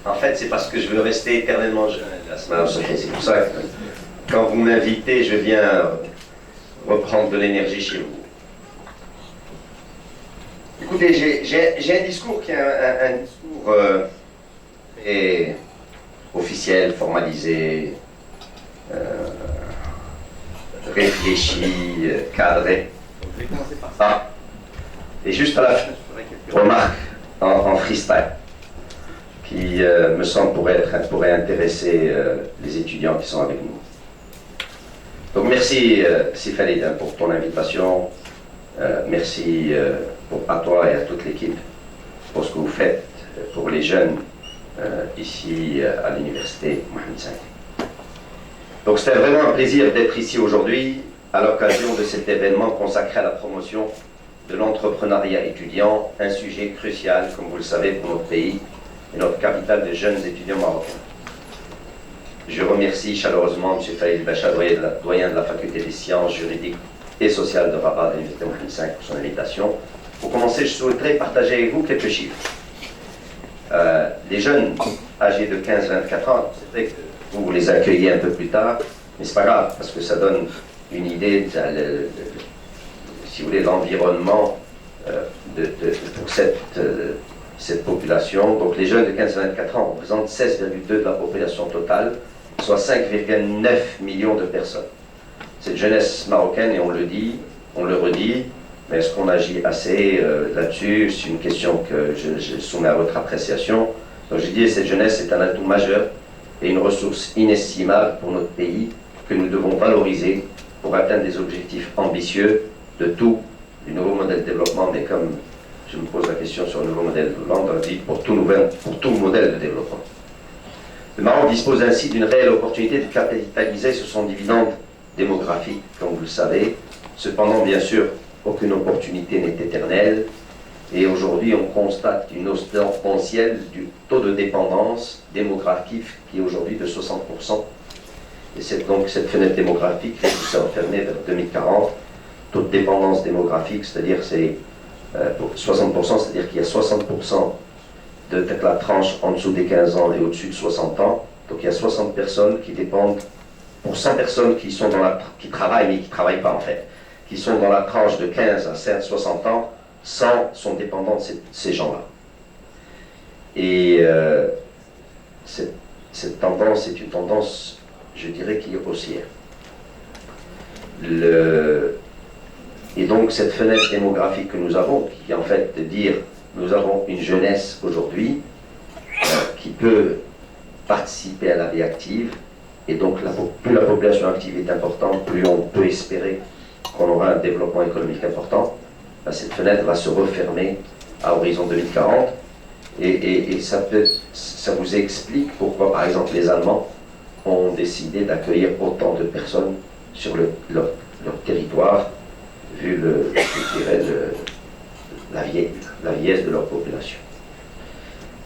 En fait, c'est parce que je veux rester éternellement jeune. C'est pour ça que quand vous m'invitez, je viens reprendre de l'énergie chez vous. Écoutez, j'ai un discours qui est un discours très officiel, formalisé, réfléchi, cadré. Je vais commencer par ça. Et juste à la fin, je ferai quelques remarques en freestyle qui me semble pourrait intéresser les étudiants qui sont avec nous. Donc merci Sif Alidin pour ton invitation. Merci à toi et à toute l'équipe pour ce que vous faites pour les jeunes ici à l'université Mohamed V. Donc c'était vraiment un plaisir d'être ici aujourd'hui à l'occasion de cet événement consacré à la promotion de l'entrepreneuriat étudiant, un sujet crucial, comme vous le savez, pour notre pays et notre capitale de jeunes étudiants marocains. Je remercie chaleureusement M. Faïd Bacha, doyen de la faculté des sciences juridiques et sociales de Rabat de l'université Mohamed V pour son invitation. Pour commencer, je souhaiterais partager avec vous quelques chiffres. Les jeunes âgés de 15-24 ans, c'est vrai que vous les accueillez un peu plus tard, mais c'est pas grave, parce que ça donne une idée de si vous voulez, l'environnement pour cette population. Donc les jeunes de 15-24 ans représentent 16,2% de la population totale, soit 5,9 millions de personnes. Cette jeunesse marocaine, et on le dit, on le redit, mais est-ce qu'on agit assez là-dessus? C'est une question que je soumets à votre appréciation. Donc je dis, cette jeunesse est un atout majeur et une ressource inestimable pour notre pays que nous devons valoriser pour atteindre des objectifs ambitieux de tout, du nouveau modèle de développement, mais comme je me pose la question sur le nouveau modèle de développement, on dit pour tout modèle de développement. Le Maroc dispose ainsi d'une réelle opportunité de capitaliser sur son dividende démographique, comme vous le savez. Cependant, bien sûr, aucune opportunité n'est éternelle. Et aujourd'hui, on constate une hausse exponentielle du taux de dépendance démographique qui est aujourd'hui de 60%. Et donc cette fenêtre démographique qui s'est refermée vers 2040. Taux de dépendance démographique, c'est-à-dire c'est pour 60%, c'est-à-dire qu'il y a 60% de la tranche en dessous des 15 ans et au-dessus de 60 ans. Donc il y a 60 personnes qui dépendent, pour 100 personnes qui travaillent mais qui ne travaillent pas en fait, qui sont dans la tranche de 15 à 60 ans, 100 sont dépendants de ces gens-là. Et cette tendance est une tendance, je dirais, qui est haussière. Et donc cette fenêtre démographique que nous avons, qui est en fait de dire, nous avons une jeunesse aujourd'hui qui peut participer à la vie active, et donc plus la population active est importante, plus on peut espérer qu'on aura un développement économique important. Cette fenêtre va se refermer à horizon 2040, et ça vous explique pourquoi, par exemple, les Allemands ont décidé d'accueillir autant de personnes sur leur territoire, vu la vieillesse de leur population.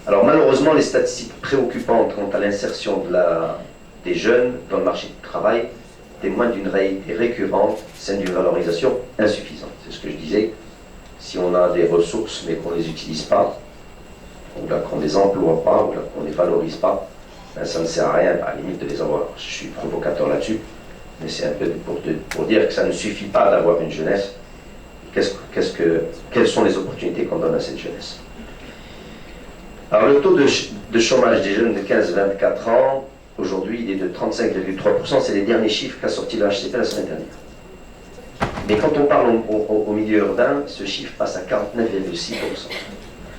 Alors malheureusement, les statistiques préoccupantes quant à l'insertion des jeunes dans le marché du travail témoignent d'une réalité récurrente, celle d'une valorisation insuffisante. C'est ce que je disais, si on a des ressources mais qu'on ne les utilise pas, ou qu'on ne les emploie pas, ou qu'on ne les valorise pas, ben ça ne sert à rien, à la limite de les avoir. Je suis provocateur là-dessus, mais c'est un peu pour dire que ça ne suffit pas d'avoir une jeunesse. Quelles sont les opportunités qu'on donne à cette jeunesse? Alors le taux de chômage des jeunes de 15-24 ans, aujourd'hui il est de 35,3%, c'est les derniers chiffres qu'a sorti le HCP la semaine dernière. Mais quand on parle au milieu urbain, ce chiffre passe à 49,6%.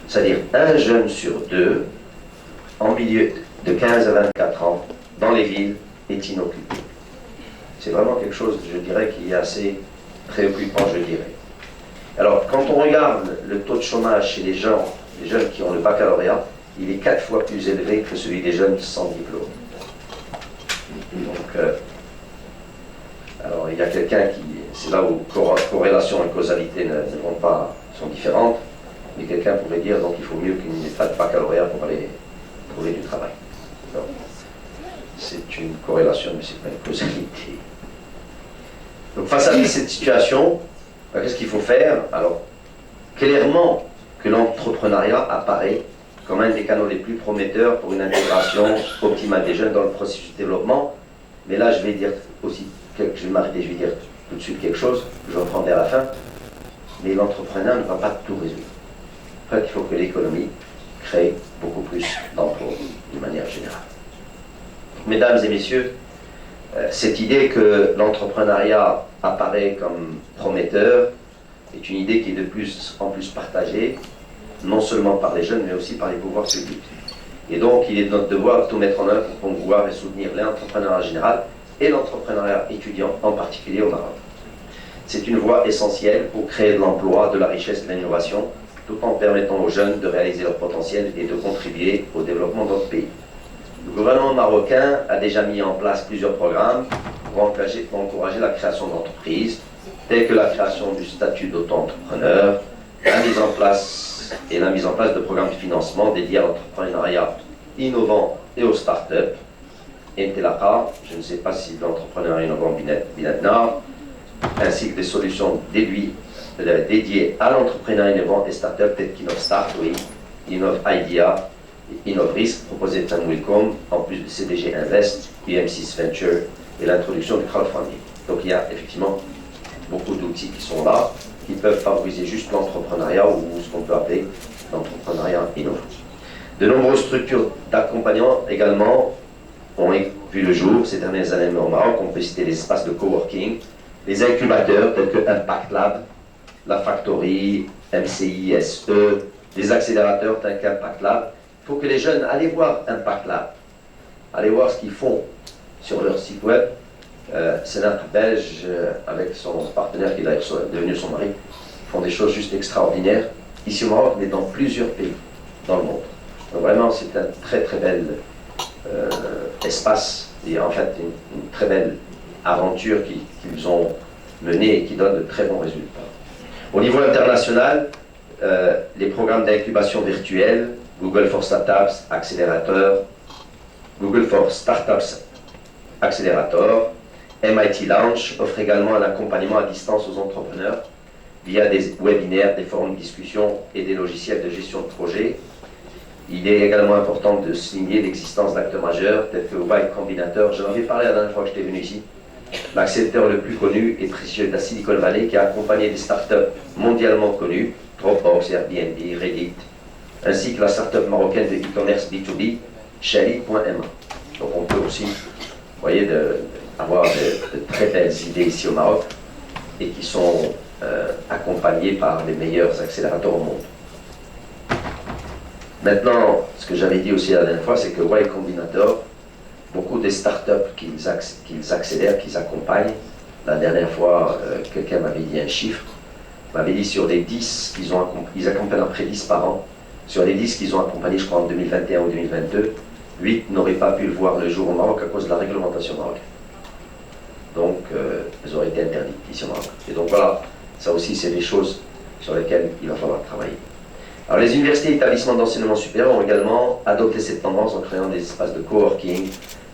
C'est-à-dire un jeune sur deux, en milieu de 15 à 24 ans, dans les villes, est inoccupé. C'est vraiment quelque chose, je dirais, qui est assez préoccupant, je dirais. Alors, quand on regarde le taux de chômage chez les jeunes qui ont le baccalauréat, il est 4 fois plus élevé que celui des jeunes sans diplôme. Donc, alors il y a quelqu'un qui, c'est là où corrélation et causalité sont différentes, mais quelqu'un pourrait dire donc il faut mieux qu'il n'y ait pas de baccalauréat pour aller trouver du travail. C'est une corrélation, mais ce n'est pas une causalité. Donc face à cette situation, qu'est-ce qu'il faut faire? Alors, clairement que l'entrepreneuriat apparaît comme un des canaux les plus prometteurs pour une intégration optimale des jeunes dans le processus de développement. Mais là, je vais dire aussi, je vais m'arrêter, je vais dire tout de suite quelque chose, que je reprendrai à la fin. Mais l'entrepreneur ne va pas tout résoudre. En fait, il faut que l'économie crée beaucoup plus d'emplois, d'une manière générale. Mesdames et messieurs, cette idée que l'entrepreneuriat apparaît comme prometteur est une idée qui est de plus en plus partagée, non seulement par les jeunes, mais aussi par les pouvoirs publics. Et donc, il est de notre devoir de tout mettre en œuvre pour promouvoir et soutenir l'entrepreneuriat en général et l'entrepreneuriat étudiant en particulier au Maroc. C'est une voie essentielle pour créer de l'emploi, de la richesse et de l'innovation, tout en permettant aux jeunes de réaliser leur potentiel et de contribuer au développement de notre pays. Le gouvernement marocain a déjà mis en place plusieurs programmes pour encourager la création d'entreprises, telles que la création du statut d'auto-entrepreneur, la mise en place de programmes de financement dédiés à l'entrepreneuriat innovant et aux start-up. Intelaka, je ne sais pas si l'entrepreneuriat innovant Binatna, ainsi que des solutions dédiées à l'entrepreneuriat innovant et start-up telles qu'InnovStart, oui, InnovIdea, InnovRisk, proposé par Wilcom, en plus de CDG Invest, UM6 Venture et l'introduction du crowdfunding. Donc il y a effectivement beaucoup d'outils qui sont là, qui peuvent favoriser juste l'entrepreneuriat ou ce qu'on peut appeler l'entrepreneuriat innovant. De nombreuses structures d'accompagnement également ont vu le jour ces dernières années au Maroc. On peut citer les espaces de coworking, les incubateurs tels que Impact Lab, la Factory, MCI, SE, les accélérateurs tels qu'Impact Lab. Il faut que les jeunes allez voir Impact Lab, allez voir ce qu'ils font sur leur site web. Sénat belge, avec son partenaire qui est d'ailleurs devenu son mari, font des choses juste extraordinaires, ici au Maroc, mais dans plusieurs pays dans le monde. Donc vraiment, c'est un très très bel espace, et en fait une très belle aventure qu'ils ont menée et qui donne de très bons résultats. Au niveau international, les programmes d'incubation virtuelle, Google for Startups Accélérateur, Google for Startups Accélérateur, MIT Launch offre également un accompagnement à distance aux entrepreneurs via des webinaires, des forums de discussion et des logiciels de gestion de projet. Il est également important de souligner l'existence d'acteurs majeurs tels que Y Combinator. J'en avais parlé la dernière fois que j'étais venu ici. L'accepteur le plus connu et précieux de la Silicon Valley qui a accompagné des startups mondialement connues, Dropbox, Airbnb, Reddit, ainsi que la startup marocaine de e-commerce B2B, Shally.ma. Donc on peut aussi, vous voyez, avoir de très belles idées ici au Maroc et qui sont accompagnées par les meilleurs accélérateurs au monde. Maintenant, ce que j'avais dit aussi la dernière fois, c'est que Y Combinator, beaucoup des startups qu'ils accélèrent, qu'ils accompagnent, la dernière fois, quelqu'un m'avait dit un chiffre, m'avait dit sur les 10 ils accompagnent après 10 par an, sur les 10 qu'ils ont accompagnés, je crois en 2021 ou 2022, 8 n'auraient pas pu le voir le jour au Maroc à cause de la réglementation marocaine. Donc, elles auraient été interdites ici au Maroc. Et donc voilà, ça aussi, c'est des choses sur lesquelles il va falloir travailler. Alors, les universités et établissements d'enseignement supérieur ont également adopté cette tendance en créant des espaces de coworking,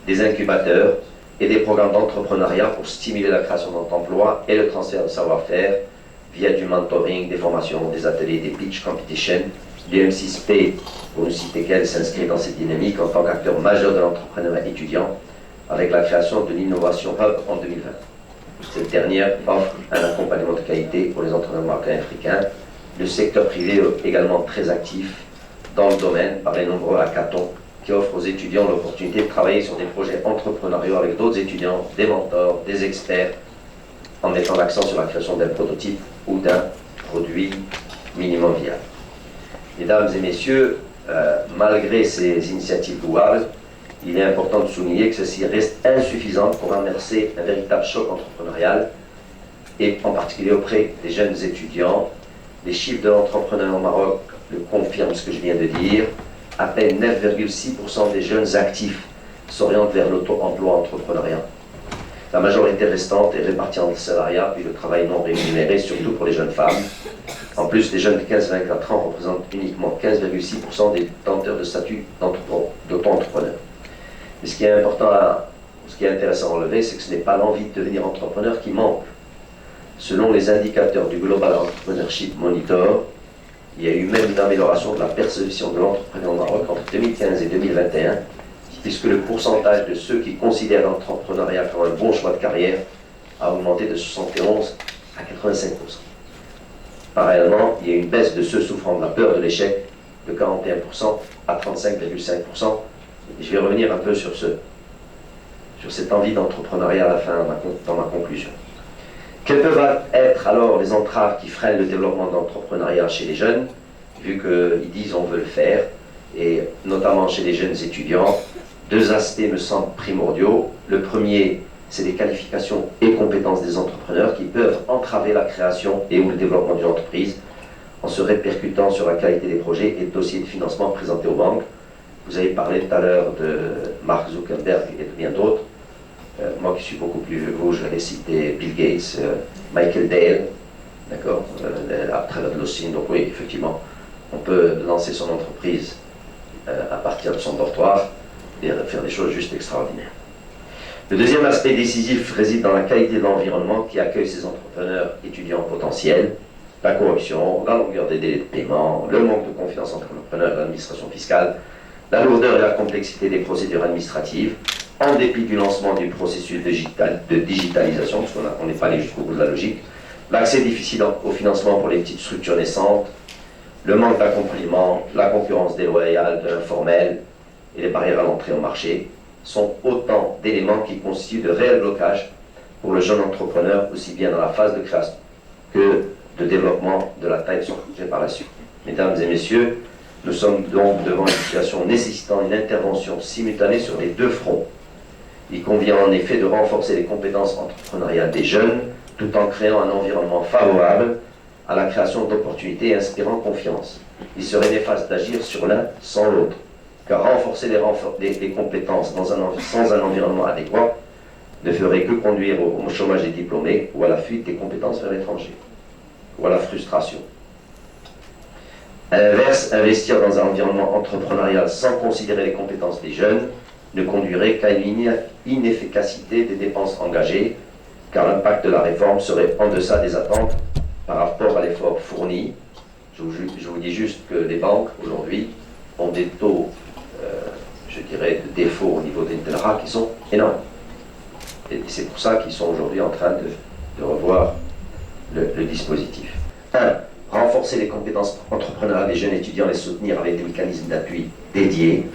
des incubateurs et des programmes d'entrepreneuriat pour stimuler la création d'emplois et le transfert de savoir-faire via du mentoring, des formations, des ateliers, des pitch competitions. l'UM6P, pour ne citer qu'elle, s'inscrit dans cette dynamique en tant qu'acteur majeur de l'entrepreneuriat étudiant avec la création de l'Innovation Hub en 2020. Cette dernière offre un accompagnement de qualité pour les entrepreneurs marocains et africains. Le secteur privé est également très actif dans le domaine par les nombreux hackathons qui offrent aux étudiants l'opportunité de travailler sur des projets entrepreneuriaux avec d'autres étudiants, des mentors, des experts, en mettant l'accent sur la création d'un prototype ou d'un produit minimum viable. Mesdames et messieurs, malgré ces initiatives louables, il est important de souligner que ceci reste insuffisant pour amorcer un véritable choc entrepreneurial, et en particulier auprès des jeunes étudiants. Les chiffres de l'entrepreneuriat au Maroc le confirment ce que je viens de dire. À peine 9,6% des jeunes actifs s'orientent vers l'auto-emploi entrepreneuriat. La majorité restante est répartie entre le salariat puis le travail non rémunéré, surtout pour les jeunes femmes. En plus, les jeunes de 15-24 ans représentent uniquement 15,6% des détenteurs de statut d'auto-entrepreneur. Mais ce qui est intéressant à relever, c'est que ce n'est pas l'envie de devenir entrepreneur qui manque. Selon les indicateurs du Global Entrepreneurship Monitor, il y a eu même une amélioration de la perception de l'entrepreneur au Maroc entre 2015 et 2021, puisque le pourcentage de ceux qui considèrent l'entrepreneuriat comme un bon choix de carrière a augmenté de 71 à 85%. Parallèlement, il y a eu une baisse de ceux souffrant de la peur de l'échec de 41% à 35,5%. Je vais revenir un peu sur cette envie d'entrepreneuriat à la fin dans ma conclusion. Quelles peuvent être alors les entraves qui freinent le développement de l'entrepreneuriat chez les jeunes, vu qu'ils disent on veut le faire, et notamment chez les jeunes étudiants? Deux aspects me semblent primordiaux. Le premier, c'est les qualifications et compétences des entrepreneurs qui peuvent entraver la création et ou le développement d'une entreprise en se répercutant sur la qualité des projets et de dossiers de financement présentés aux banques. Vous avez parlé tout à l'heure de Mark Zuckerberg et de bien d'autres. Moi qui suis beaucoup plus vieux que vous, je vais citer Bill Gates, Michael Dale, d'accord, Trevor Lossing. Donc oui, effectivement, on peut lancer son entreprise à partir de son dortoir et faire des choses juste extraordinaires. Le deuxième aspect décisif réside dans la qualité de l'environnement qui accueille ces entrepreneurs étudiants potentiels, la corruption, la longueur des délais de paiement, le manque de confiance entre l'entrepreneur et l'administration fiscale, la lourdeur et la complexité des procédures administratives, en dépit du lancement du processus de digitalisation, parce qu'on n'est pas allé jusqu'au bout de la logique, l'accès difficile au financement pour les petites structures naissantes, le manque d'accompagnement, la concurrence déloyale de l'informel et les barrières à l'entrée au marché sont autant d'éléments qui constituent de réels blocages pour le jeune entrepreneur, aussi bien dans la phase de création que de développement de la taille de son projet par la suite. Mesdames et messieurs, nous sommes donc devant une situation nécessitant une intervention simultanée sur les deux fronts. Il convient en effet de renforcer les compétences entrepreneuriales des jeunes tout en créant un environnement favorable à la création d'opportunités et inspirant confiance. Il serait néfaste d'agir sur l'un sans l'autre, car renforcer les compétences sans un environnement adéquat ne ferait que conduire au chômage des diplômés ou à la fuite des compétences vers l'étranger, ou à la frustration. À l'inverse, investir dans un environnement entrepreneurial sans considérer les compétences des jeunes ne conduirait qu'à une inefficacité des dépenses engagées, car l'impact de la réforme serait en deçà des attentes par rapport à l'effort fourni. Je vous dis juste que les banques, aujourd'hui, ont des taux, je dirais, de défaut au niveau d'Intelra qui sont énormes. Et c'est pour ça qu'ils sont aujourd'hui en train de revoir le dispositif. 1. Renforcer les compétences entrepreneuriales des jeunes étudiants, les soutenir avec des mécanismes d'appui dédiés,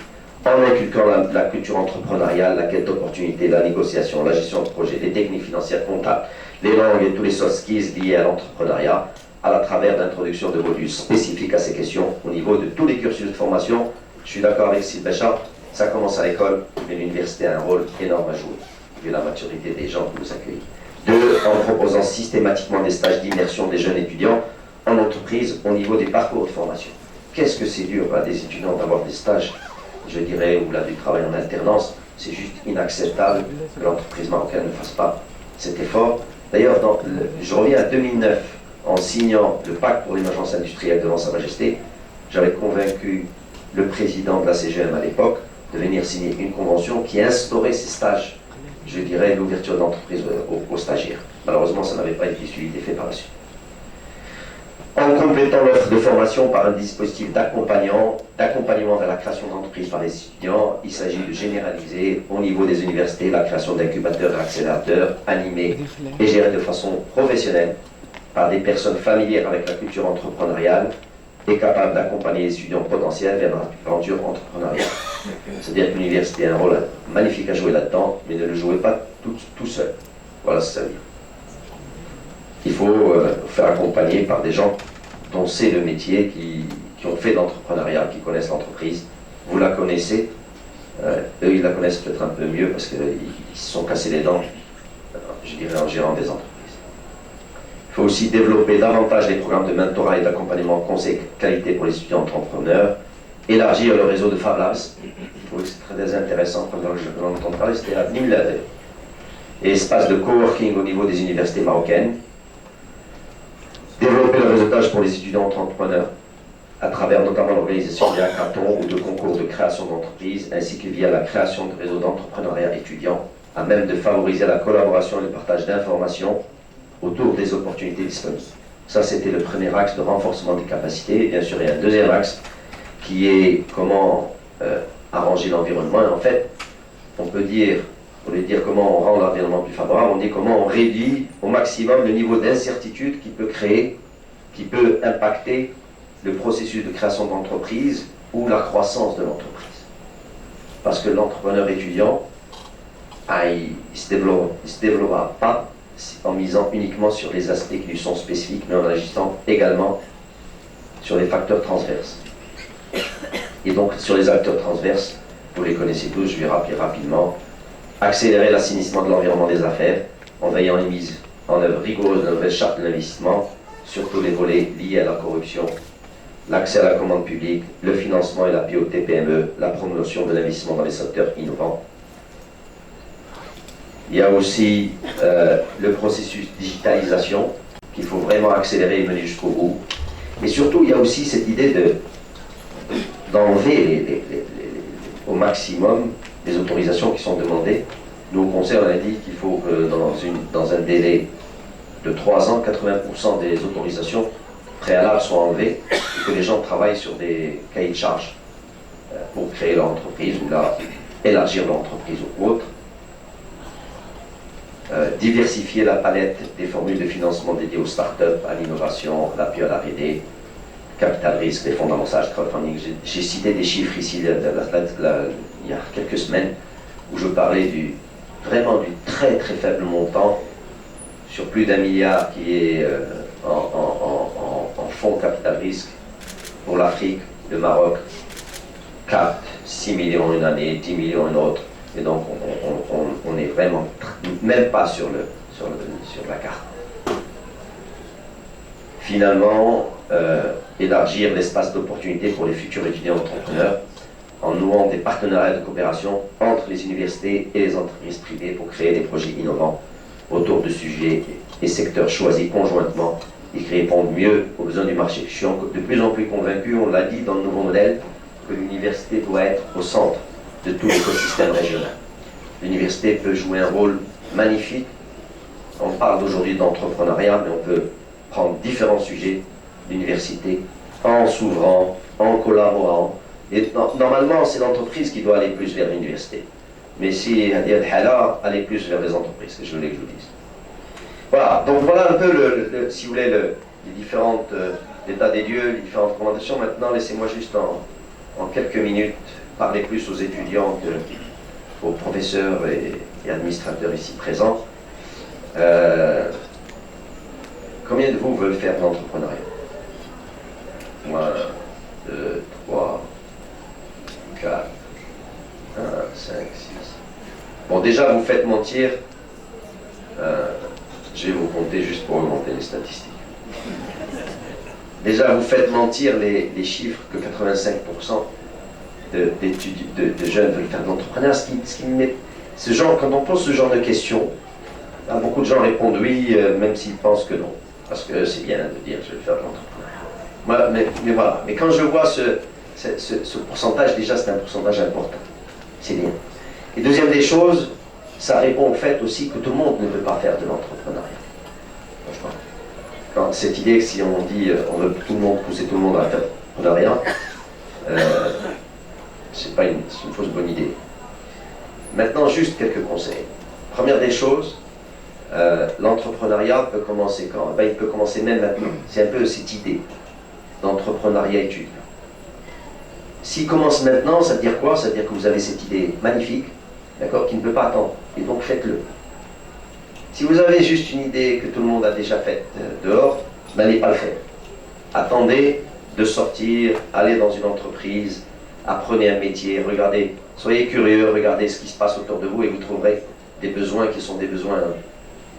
en inculquant la culture entrepreneuriale, la quête d'opportunités, la négociation, la gestion de projet, les techniques financières comptables, les langues et tous les soft skills liés à l'entrepreneuriat, à la travers d'introduction de modules spécifiques à ces questions au niveau de tous les cursus de formation. Je suis d'accord avec Sylvain Béchard, ça commence à l'école, mais l'université a un rôle énorme à jouer, vu la maturité des gens que vous accueillez. 2. En proposant systématiquement des stages d'immersion des jeunes étudiants en entreprise au niveau des parcours de formation. Qu'est-ce que c'est dur à des étudiants d'avoir des stages, je dirais, ou là du travail en alternance? C'est juste inacceptable que l'entreprise marocaine ne fasse pas cet effort. D'ailleurs, je reviens à 2009, en signant le pacte pour l'émergence industrielle devant Sa Majesté, j'avais convaincu le président de la CGM à l'époque de venir signer une convention qui instaurait ces stages, je dirais, l'ouverture d'entreprise aux stagiaires. Malheureusement, ça n'avait pas été suivi d'effet par la suite. En complétant l'offre de formation par un dispositif d'accompagnement vers la création d'entreprises par les étudiants, il s'agit de généraliser au niveau des universités la création d'incubateurs et accélérateurs animés et gérés de façon professionnelle par des personnes familières avec la culture entrepreneuriale et capables d'accompagner les étudiants potentiels vers l'aventure entrepreneuriale. C'est-à-dire que l'université a un rôle magnifique à jouer là-dedans, mais ne le jouez pas tout seul. Voilà ce que ça veut dire. Il faut faire accompagner par des gens dont c'est le métier, qui ont fait de l'entrepreneuriat, qui connaissent l'entreprise. Vous la connaissez, eux ils la connaissent peut-être un peu mieux parce qu'ils se sont cassés les dents, je dirais, en gérant des entreprises. Il faut aussi développer davantage les programmes de mentorat et d'accompagnement conseil qualité pour les étudiants entrepreneurs, élargir le réseau de Fab Labs. Je trouve que c'est très intéressant quand j'en entends parler, c'était à Nîmes, et espace de coworking au niveau des universités marocaines. Développer le réseautage pour les étudiants entrepreneurs à travers notamment l'organisation des hackathons ou de concours de création d'entreprises, ainsi que via la création de réseaux d'entrepreneuriat étudiants, à même de favoriser la collaboration et le partage d'informations autour des opportunités disponibles. Ça, c'était le premier axe de renforcement des capacités. Bien sûr, il y a un deuxième axe qui est comment arranger l'environnement. Et en fait, on peut dire, au lieu de dire comment on rend l'environnement plus favorable, on dit comment on réduit au maximum le niveau d'incertitude qui peut créer, qui peut impacter le processus de création d'entreprise ou la croissance de l'entreprise. Parce que l'entrepreneur étudiant, il ne se développera pas en misant uniquement sur les aspects qui lui sont spécifiques, mais en agissant également sur les facteurs transverses. Et donc, sur les acteurs transverses, vous les connaissez tous, je vais rappeler rapidement, accélérer l'assainissement de l'environnement des affaires, en veillant à une mise en œuvre rigoureuse de la nouvelle charte de l'investissement, surtout les volets liés à la corruption, l'accès à la commande publique, le financement et l'appui aux TPME, la promotion de l'investissement dans les secteurs innovants. Il y a aussi le processus de digitalisation qu'il faut vraiment accélérer et mener jusqu'au bout. Et surtout, il y a aussi cette idée d'enlever au maximum les autorisations qui sont demandées. Nous, au Conseil, on a dit qu'il faut que dans un délai de 3 ans, 80% des autorisations préalables soient enlevées et que les gens travaillent sur des cahiers de charges pour créer leur entreprise ou élargir leur entreprise ou autre. Diversifier la palette des formules de financement dédiées aux startups, à l'innovation, à l'appui à la R&D, capital risque, les fonds d'amorçage, crowdfunding. J'ai cité des chiffres ici il y a quelques semaines où je parlais vraiment du très très faible montant sur plus d'1 milliard qui est en fonds capital risque pour l'Afrique, le Maroc, 4, 6 millions une année, 10 millions une autre. Et donc, on n'est vraiment même pas sur la carte. Finalement, élargir l'espace d'opportunité pour les futurs étudiants entrepreneurs en nouant des partenariats de coopération entre les universités et les entreprises privées pour créer des projets innovants autour de sujets et secteurs choisis conjointement et qui répondent mieux aux besoins du marché. Je suis de plus en plus convaincu, on l'a dit dans le nouveau modèle, que l'université doit être au centre de tout l'écosystème régional. L'université peut jouer un rôle magnifique. On parle aujourd'hui d'entrepreneuriat, mais on peut prendre différents sujets d'université en s'ouvrant, en collaborant. Et normalement, c'est l'entreprise qui doit aller plus vers l'université. Mais si Hadia al-Hala, aller plus vers les entreprises, que je voulais que je vous dise. Voilà, donc voilà un peu, si vous voulez, les différentes états des lieux, les différentes recommandations. Maintenant, laissez-moi juste en quelques minutes parler plus aux étudiants qu'aux professeurs et administrateurs ici présents. Combien de vous veulent faire de l'entrepreneuriat? 1, 2, 3, 4, 1, 5, 6. Bon, déjà, vous faites mentir. Je vais vous compter juste pour augmenter les statistiques. Déjà, vous faites mentir les chiffres que 85% de jeunes veulent faire de l'entrepreneuriat. Quand on pose ce genre de questions, là, beaucoup de gens répondent oui, même s'ils pensent que non. Parce que c'est bien de dire je vais faire de l'entrepreneuriat. Mais voilà. Mais quand je vois ce pourcentage, déjà c'est un pourcentage important. C'est bien. Et deuxième des choses, ça répond au fait aussi que tout le monde ne veut pas faire de l'entrepreneuriat. Franchement. Quand cette idée que si on dit on veut pousser tout le monde à faire de l'entrepreneuriat, c'est une fausse bonne idée. Maintenant, juste quelques conseils. Première des choses, l'entrepreneuriat peut commencer quand? Il peut commencer même maintenant. C'est un peu cette idée d'entrepreneuriat étudiant. S'il commence maintenant, ça veut dire quoi? Ça veut dire que vous avez cette idée magnifique, d'accord, qui ne peut pas attendre. Et donc faites-le. Si vous avez juste une idée que tout le monde a déjà faite dehors, n'allez pas le faire. Attendez de sortir, allez dans une entreprise, apprenez un métier, regardez, soyez curieux, regardez ce qui se passe autour de vous et vous trouverez des besoins qui sont des besoins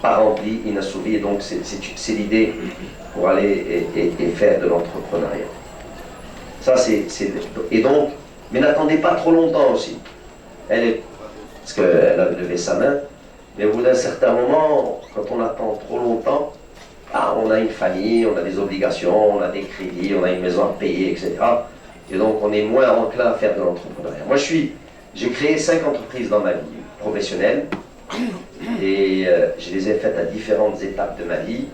pas remplis, inassouvis. Et donc c'est l'idée pour aller et faire de l'entrepreneuriat. Ça et donc, mais n'attendez pas trop longtemps aussi. Parce qu'elle a levé sa main, mais au bout d'un certain moment, quand on attend trop longtemps, on a une famille, on a des obligations, on a des crédits, on a une maison à payer, etc. Et donc on est moins enclin à faire de l'entrepreneuriat. Moi j'ai créé 5 entreprises dans ma vie professionnelle et je les ai faites à différentes étapes de ma vie.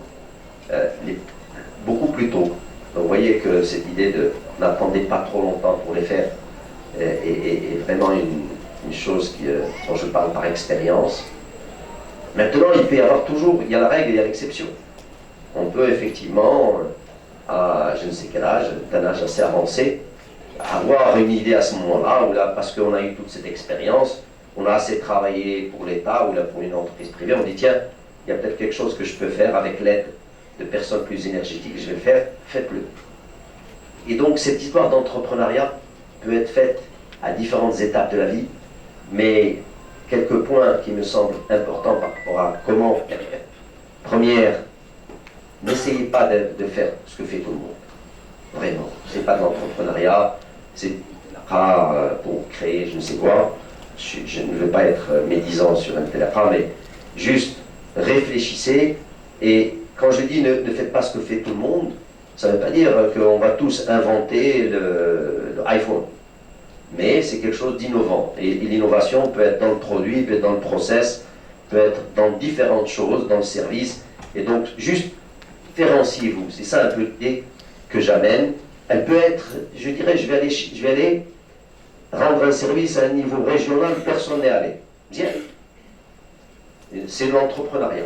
beaucoup plus tôt. Donc vous voyez que cette idée de n'attendez pas trop longtemps pour les faire est vraiment une chose dont je parle par expérience. Maintenant, il peut y avoir toujours, il y a la règle et il y a l'exception. On peut effectivement, à je ne sais quel âge, d'un âge assez avancé, avoir une idée à ce moment-là, parce qu'on a eu toute cette expérience, on a assez travaillé pour l'État ou pour une entreprise privée, on dit tiens, il y a peut-être quelque chose que je peux faire avec l'aide de personnes plus énergétiques, je vais le faire, faites-le. Et donc cette histoire d'entrepreneuriat peut être faite à différentes étapes de la vie, mais quelques points qui me semblent importants par rapport à comment faire. Première, n'essayez pas de faire ce que fait tout le monde. Vraiment, c'est pas de l'entrepreneuriat, c'est pas pour créer je ne sais quoi. Je ne veux pas être médisant sur un tel affaire, mais juste réfléchissez. Et quand je dis ne faites pas ce que fait tout le monde, ça ne veut pas dire qu'on va tous inventer le iPhone. Mais c'est quelque chose d'innovant. Et l'innovation peut être dans le produit, peut être dans le process, peut être dans différentes choses, dans le service. Et donc, juste différenciez-vous. C'est ça un peu l'idée que j'amène. Elle peut être, je dirais, je vais aller rendre un service à un niveau régional où personne n'est allé. Bien. C'est l'entrepreneuriat,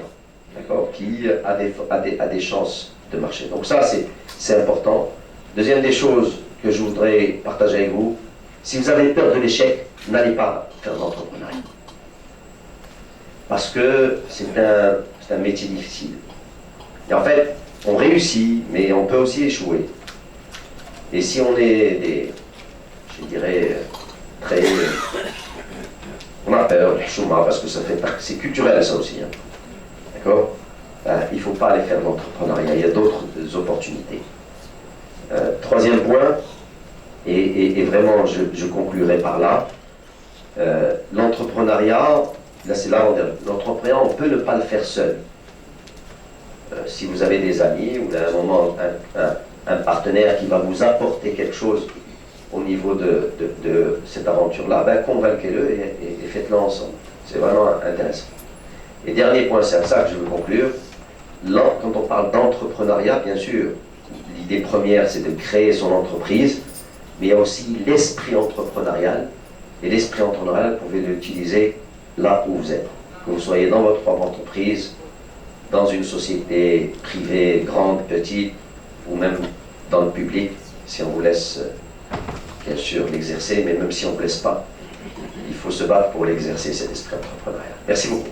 d'accord, qui a des chances de marcher. Donc ça, c'est important. Deuxième des choses que je voudrais partager avec vous, si vous avez peur de l'échec, n'allez pas faire de l'entrepreneuriat. Parce que c'est un métier difficile. Et en fait, on réussit, mais on peut aussi échouer. Et si on est je dirais, très... on a peur, les chômage, parce que c'est culturel ça aussi. Hein. D'accord? Il ne faut pas aller faire de l'entrepreneuriat, il y a d'autres opportunités. Troisième point, et vraiment je conclurai par là, l'entrepreneuriat, là c'est là l'entrepreneuriat, on peut ne pas le faire seul. Si vous avez des amis ou à un moment un partenaire qui va vous apporter quelque chose au niveau de cette aventure-là, ben, convainquez-le et faites-le ensemble. C'est vraiment intéressant. Et dernier point, c'est à ça que je veux conclure. Quand on parle d'entrepreneuriat, bien sûr, l'idée première, c'est de créer son entreprise, mais il y a aussi l'esprit entrepreneurial. Et l'esprit entrepreneurial, vous pouvez l'utiliser là où vous êtes. Que vous soyez dans votre propre entreprise, dans une société privée, grande, petite, ou même dans le public, si on vous laisse, bien sûr, l'exercer, mais même si on ne vous laisse pas, il faut se battre pour l'exercer, cet esprit entrepreneurial. Merci beaucoup.